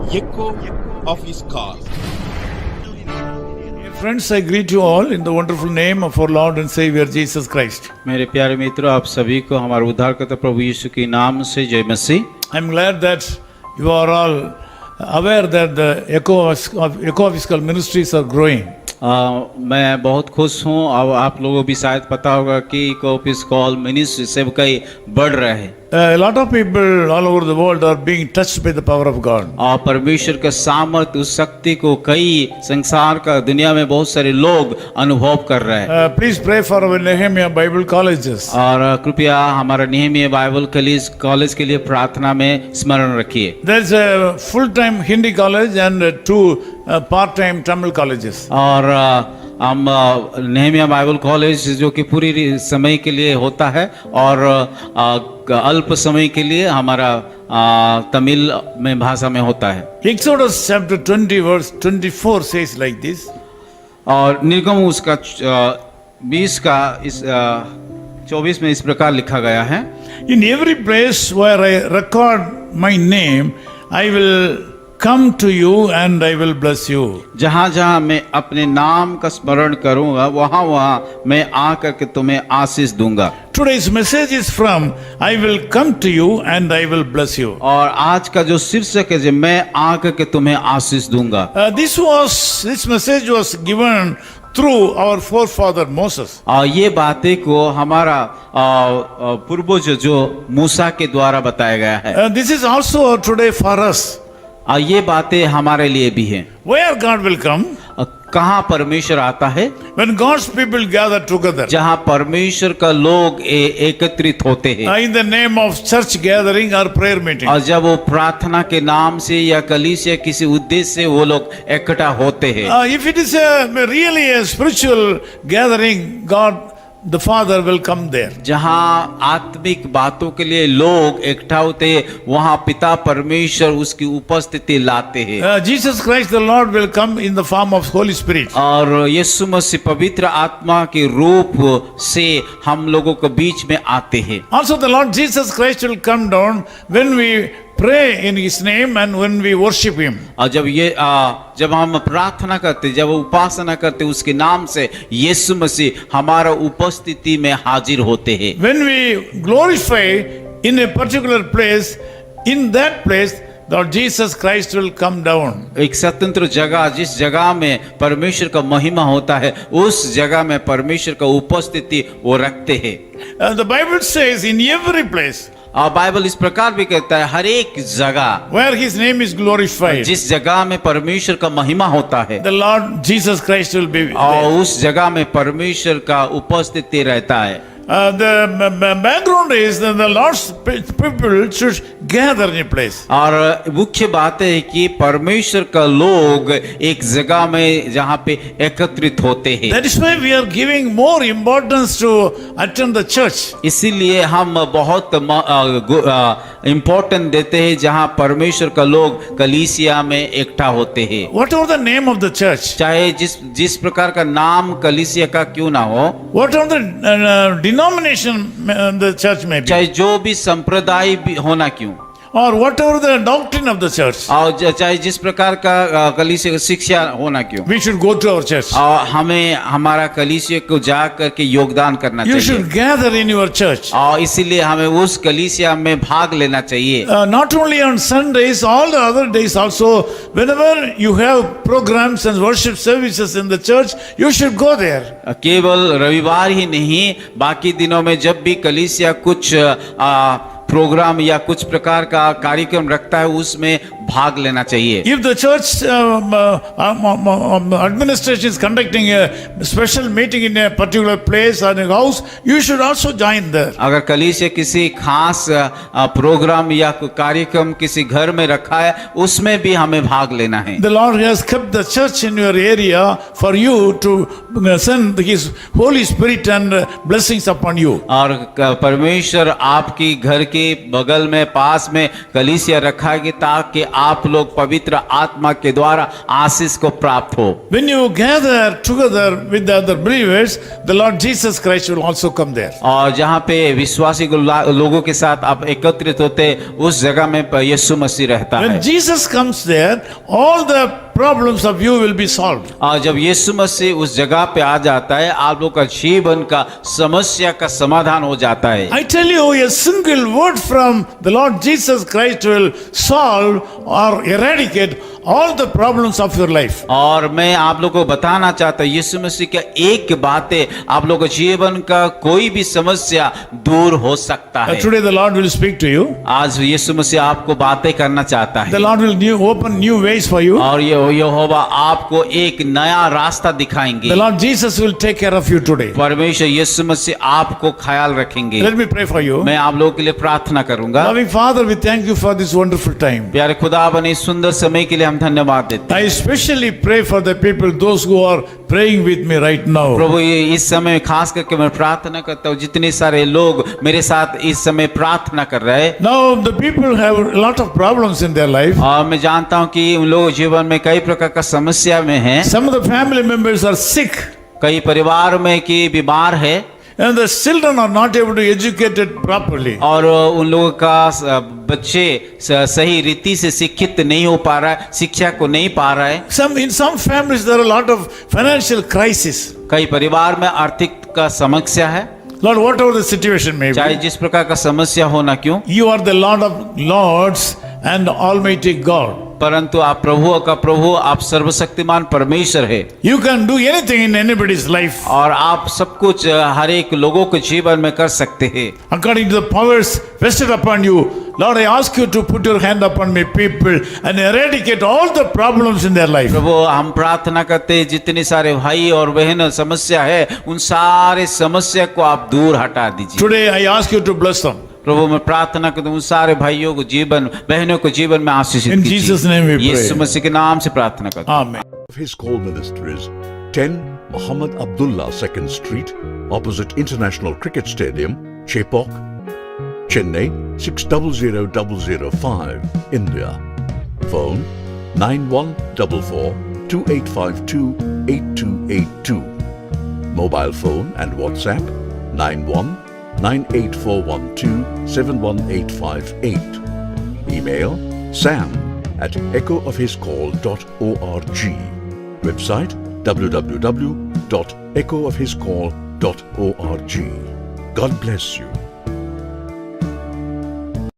echo of his call. Friends, I greet you all in the wonderful name of our Lord and Savior Jesus Christ. मेरे प्यारे मित्रों, आप सभी को हमारे उद्धारकर्ता प्रभु यीशु के नाम से जय मसीह। I'm glad that you are all aware that the eco-official ministries are growing. मैं बहुत खुश हूँ और आप लोगों को भी शायद पता होगा कि ऑफिस कॉल मिनिस्ट्री सेवकाई बढ़ रहा है। A lot of people all over the world are being touched by the power of God. और परमेश्वर का सामर्थ्य उस शक्ति को कई संसार का दुनिया में बहुत सारे लोग अनुभव कर रहे हैं। Please pray for our Nehemiah Bible colleges. और कृपया हमारा नेहमिया बाइबल कॉलेज के लिए प्रार्थना में स्मरण रखिए। There's a full-time Hindi college and two part-time Tamil colleges. और हम नेहमिया बाइबल कॉलेज जो कि पूरी समय के लिए होता है और अल्प समय के लिए हमारा तमिल में भाषा में होता है। Exodus chapter 20 verse 24 says like this. और निर्गम उसका 20 का इस 24 में इस प्रकार लिखा गया है। In every place where I record my name, I will come to you and I will bless you. जहाँ जहाँ मैं अपने नाम का स्मरण करूंगा वहाँ वहाँ मैं आकर के तुम्हें आशीष दूंगा। Today's message is from I will come to you and I will bless you. और आज का जो शीर्षक है जो मैं आकर के तुम्हें आशीष दूंगा। This message was given through our forefather Moses. और ये बातें को हमारा पूर्वज जो मूसा के द्वारा बताया गया है। This is also today for us. और ये बातें हमारे लिए भी हैं। Where God will come? कहाँ परमेश्वर आता है? When God's people gather together. जहाँ परमेश्वर का लोग एकत्रित होते हैं। In the name of church gathering or prayer meeting. और जब वो प्रार्थना के नाम से या कलीसिया किसी उद्देश्य से वो लोग इकट्ठा होते हैं। If it is really a spiritual gathering, God the Father will come there. जहाँ आत्मिक बातों के लिए लोग इकट्ठा होते हैं वहाँ पिता परमेश्वर उसकी उपस्थिति लाते हैं। Jesus Christ the Lord will come in the form of Holy Spirit. और यीशु मसीह पवित्र आत्मा के रूप से हम लोगों के बीच में आते हैं। Also the Lord Jesus Christ will come down when we pray in His name and when we worship Him. और जब हम प्रार्थना करते, जब उपासना करते उसके नाम से यीशु मसीह हमारा उपस्थिति में हाजिर होते हैं। When we glorify in a particular place, in that place Lord Jesus Christ will come down. एक स्वतंत्र जगह जिस जगह में परमेश्वर का महिमा होता है उस जगह में परमेश्वर का उपस्थिति वो रखते हैं। The Bible says in every place. और बाइबल इस प्रकार भी कहता है हर एक जगह where His name is glorified, जिस जगह में परमेश्वर का महिमा होता है the Lord Jesus Christ will be there. और उस जगह में परमेश्वर का उपस्थिति रहता है। The background is that the Lord's people should gather in a place. और मुख्य बात है कि परमेश्वर का लोग एक जगह में जहाँ पे एकत्रित होते हैं। That is why we are giving more importance to attend the church. इसीलिए हम बहुत इम्पोर्टेंट देते हैं जहाँ परमेश्वर का लोग कलीसिया में इकट्ठा होते हैं। Whatever the name of the church, चाहे जिस प्रकार का नाम कलीसिया का क्यों ना हो, whatever the denomination the church may be, चाहे जो भी संप्रदाय भी होना क्यों, or whatever the doctrine of the church, और चाहे जिस प्रकार का कलीसिया शिक्षा होना क्यों, we should go to our church. और हमें हमारा कलीसिया को जा करके योगदान करना You चाहिए। should gather in your church. और इसीलिए हमें उस कलीसिया में भाग लेना चाहिए। Not only on Sundays, all the other days also, whenever you have programs and worship services in the church, you should go there. केवल रविवार ही नहीं, बाकी दिनों में जब भी कलीसिया कुछ प्रोग्राम या कुछ प्रकार का कार्यक्रम रखता है उसमें भाग लेना चाहिए। If the church administration is conducting a special meeting in a particular place or a house, you should also join there. अगर कलीसिया किसी खास प्रोग्राम या कार्यक्रम किसी घर में रखा है उसमें भी हमें भाग लेना है। The Lord has kept the church in your area for you to send His Holy Spirit and blessings upon you. और परमेश्वर आपकी घर की कि बगल में पास में कलीसिया रखा है कि ताकि आप लोग पवित्र आत्मा के द्वारा आशीष को प्राप्त हो। When you gather together with the other believers, the Lord Jesus Christ will also come there. और जहाँ पे विश्वासी लोगों के साथ आप एकत्रित होते उस जगह में यीशु मसीह रहता है। When Jesus comes there, all the problems of you will be solved. और जब यीशु मसीह उस जगह पे आ जाता है आप लोग का जीवन का समस्या का समाधान हो जाता है। I tell you, a single word from the Lord Jesus Christ will solve or eradicate all the problems of your life. और मैं आप लोगों को बताना चाहता हूँ यीशु मसीह का एक बातें आप लोगों के जीवन का कोई भी समस्या दूर हो सकता है। Today the Lord will speak to you. आज यीशु मसीह आपको बातें करना चाहता The है Lord will open new ways for you. और ये यहोवा आपको एक नया रास्ता दिखाएंगे। The Lord Jesus will take care of you today. परमेश्वर यीशु मसीह आपको ख्याल रखेंगे। Let me pray for you. मैं आप लोगों के लिए प्रार्थना करूंगा। Loving Father, we thank you for this wonderful time. प्यारे खुदा बने सुंदर समय के लिए हम धन्यवाद देते हैं। I especially pray for the people, those who are praying with me right now. प्रभु ये इस समय खास करके मैं प्रार्थना करता हूँ जितने सारे लोग मेरे साथ इस समय प्रार्थना कर रहे हैं। Now the people have a lot of problems in their life. और मैं जानता हूँ कि उन लोगों जीवन में कई प्रकार का समस्या में हैं। Some of the family members are sick, कई परिवार में कि बीमार है and the children are not able to educate it properly. और उन लोगों का बच्चे सही रीति से शिक्षित नहीं हो पा रहा है, शिक्षा को नहीं पा रहा है। In some families there are a lot of financial crisis. कई परिवार में आर्थिक का समस्या है। Lord, whatever the situation may चाहे be, जिस प्रकार का समस्या हो ना क्यों, you are the Lord of Lords and Almighty God. परंतु आप प्रभु का प्रभु, आप सर्वशक्तिमान परमेश्वर है। You can do anything in anybody's life और आप सब कुछ हर एक लोगों के जीवन में कर सकते हैं according to the powers vested upon you. Lord, I ask you to put your hand upon my people and eradicate all the problems in their life. प्रभु हम प्रार्थना करते हैं जितने सारे भाई और बहन समस्या है उन सारे समस्या को आप दूर हटा दीजिए। Today I ask you to bless them. प्रभु मैं प्रार्थना करता हूँ उन सारे भाइयों को जीवन बहनों को जीवन में आशीषित In Jesus' name we कीजिए। pray. यीशु मसीह के नाम से प्रार्थना करता हूँ। Amen. His call ministry is 10 Muhammad Abdullah 2nd Street, opposite International Cricket Stadium, Chepauk, Chennai 600005, India. Phone 9144 2852 8282. Mobile phone and WhatsApp 91 98412 71858. Email sam@echoofhiscall.org. Website www.echoofhiscall.org. God bless you.